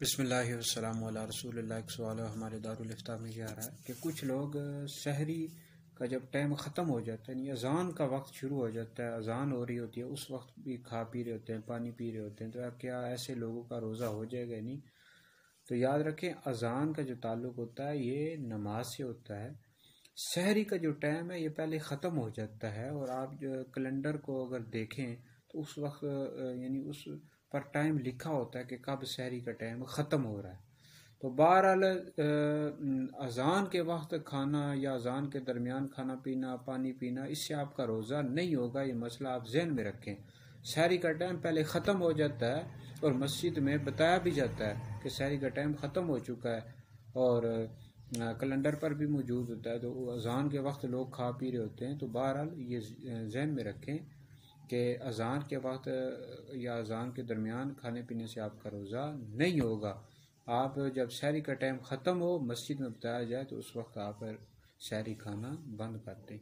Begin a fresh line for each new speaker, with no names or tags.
بسم اللہ والسلام علی رسول اللہ۔ ایک سوال ہمارے دارالفتاح میں یہ آ رہا ہے کہ کچھ لوگ سحری کا جب ٹائم ختم ہو جاتا ہے یعنی اذان کا وقت شروع ہو جاتا ہے، اذان ہو رہی ہوتی ہے، اس وقت بھی کھا پی رہے ہوتے ہیں، پانی پی رہے ہوتے ہیں، تو کیا ایسے لوگوں کا روزہ ہو جائے گا؟ نہیں، تو یاد رکھیں اذان کا جو تعلق ہوتا ہے یہ نماز سے ہوتا ہے۔ سحری کا جو ٹائم ہے یہ پہلے ختم ہو جاتا ہے، اور آپ جو کیلنڈر کو اگر دیکھیں تو اس وقت یعنی اس پر ٹائم لکھا ہوتا ہے کہ کب سحری کا ٹائم ختم ہو رہا ہے۔ تو بہرحال اذان کے وقت کھانا یا اذان کے درمیان کھانا پینا، پانی پینا، اس سے آپ کا روزہ نہیں ہوگا، یہ مسئلہ آپ ذہن میں رکھیں۔ سحری کا ٹائم پہلے ختم ہو جاتا ہے اور مسجد میں بتایا بھی جاتا ہے کہ سحری کا ٹائم ختم ہو چکا ہے، اور کیلنڈر پر بھی موجود ہوتا ہے، تو اذان کے وقت لوگ کھا پی رہے ہوتے ہیں۔ تو بہرحال یہ ذہن میں رکھیں کہ اذان کے وقت یا اذان کے درمیان کھانے پینے سے آپ کا روزہ نہیں ہوگا۔ آپ جب سحری کا ٹائم ختم ہو، مسجد میں بتایا جائے، تو اس وقت آپ سحری کھانا بند کر دیں۔